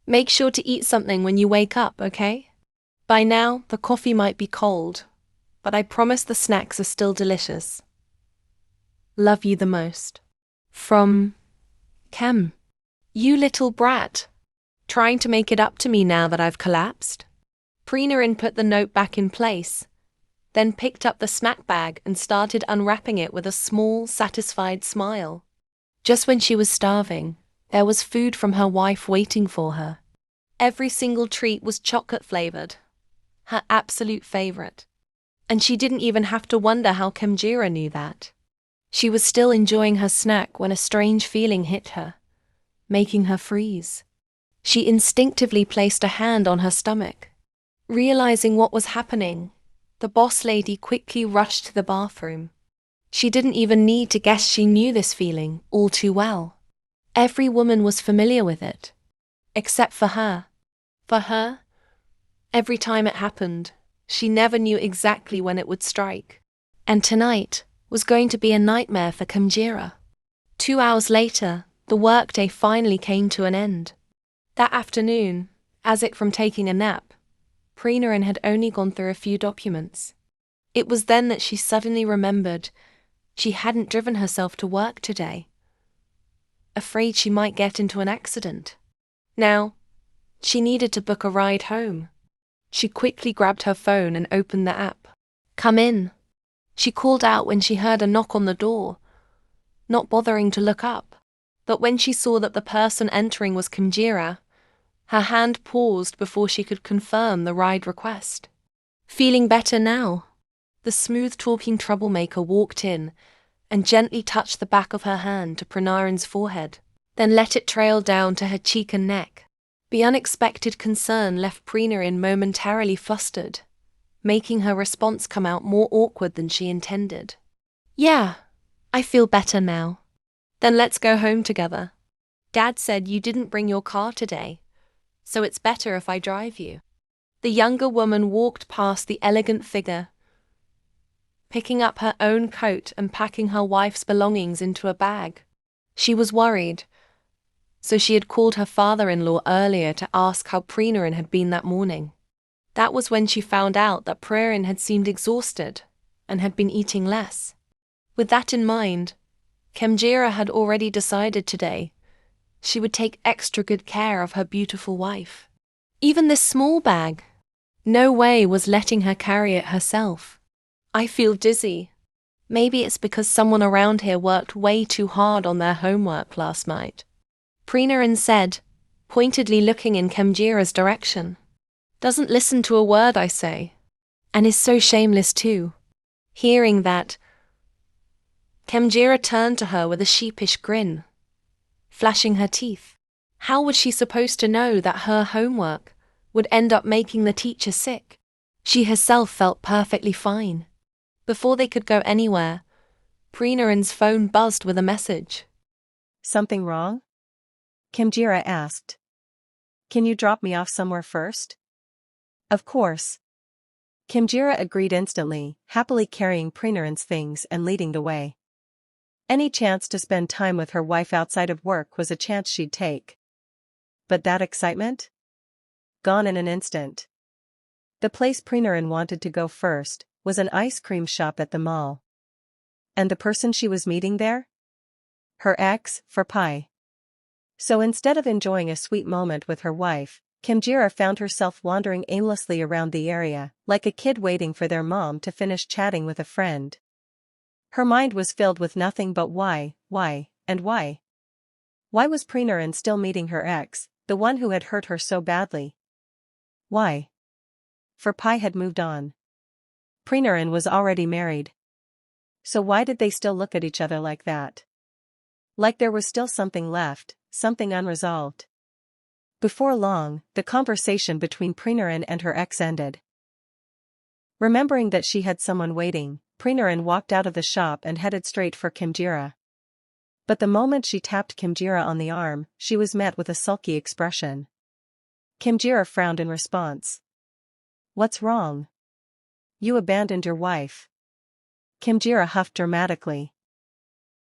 Make sure to eat something when you wake up, okay? By now, the coffee might be cold, but I promise the snacks are still delicious. Love you the most. From Khem. You little brat. Trying to make it up to me now that I've collapsed? Preenarin put the note back in place, then picked up the snack bag and started unwrapping it with a small, satisfied smile. Just when she was starving, there was food from her wife waiting for her. Every single treat was chocolate-flavored, her absolute favorite. And she didn't even have to wonder how Kemjira knew that. She was still enjoying her snack when a strange feeling hit her, making her freeze. She instinctively placed a hand on her stomach. Realizing what was happening, the boss lady quickly rushed to the bathroom. She didn't even need to guess she knew this feeling all too well. Every woman was familiar with it, except for her. For her, every time it happened, she never knew exactly when it would strike. And tonight was going to be a nightmare for Kemjira. 2 hours later, the workday finally came to an end. That afternoon, as if from taking a nap, Preenarin had only gone through a few documents. It was then that she suddenly remembered she hadn't driven herself to work today, afraid she might get into an accident. Now, she needed to book a ride home. She quickly grabbed her phone and opened the app. "Come in," she called out when she heard a knock on the door, not bothering to look up. But when she saw that the person entering was Kemjira, her hand paused before she could confirm the ride request. Feeling better now, the smooth-talking troublemaker walked in and gently touched the back of her hand to Pranarin's forehead, then let it trail down to her cheek and neck. The unexpected concern left Preenarin momentarily flustered, making her response come out more awkward than she intended. "Yeah, I feel better now." "Then let's go home together. Dad said you didn't bring your car today, so it's better if I drive you." The younger woman walked past the elegant figure, picking up her own coat and packing her wife's belongings into a bag. She was worried, so she had called her father-in-law earlier to ask how Preenarin had been that morning. That was when she found out that Preenarin had seemed exhausted and had been eating less. With that in mind, Kemjira had already decided today she would take extra good care of her beautiful wife. Even this small bag, no way was letting her carry it herself. "I feel dizzy. Maybe it's because someone around here worked way too hard on their homework last night," Preenarin said, pointedly looking in Kemjira's direction. "Doesn't listen to a word I say, and is so shameless too." Hearing that, Kemjira turned to her with a sheepish grin, flashing her teeth. How was she supposed to know that her homework would end up making the teacher sick? She herself felt perfectly fine. Before they could go anywhere, Preenarin's phone buzzed with a message. "Something wrong?" Kemjira asked. "Can you drop me off somewhere first?" "Of course." Kemjira agreed instantly, happily carrying Preenarin's things and leading the way. Any chance to spend time with her wife outside of work was a chance she'd take. But that excitement? Gone in an instant. The place Preenarin wanted to go first was an ice cream shop at the mall. And the person she was meeting there? Her ex, for pie. So instead of enjoying a sweet moment with her wife, Kemjira found herself wandering aimlessly around the area, like a kid waiting for their mom to finish chatting with a friend. Her mind was filled with nothing but why, and why. Why was Preenarin still meeting her ex, the one who had hurt her so badly? Why? For Pai had moved on. Preenarin was already married. So why did they still look at each other like that? Like there was still something left, something unresolved. Before long, the conversation between Preenarin and her ex ended. Remembering that she had someone waiting, Preenarin walked out of the shop and headed straight for Kemjira. But the moment she tapped Kemjira on the arm, she was met with a sulky expression. Kemjira frowned in response. "What's wrong? You abandoned your wife." Kemjira huffed dramatically.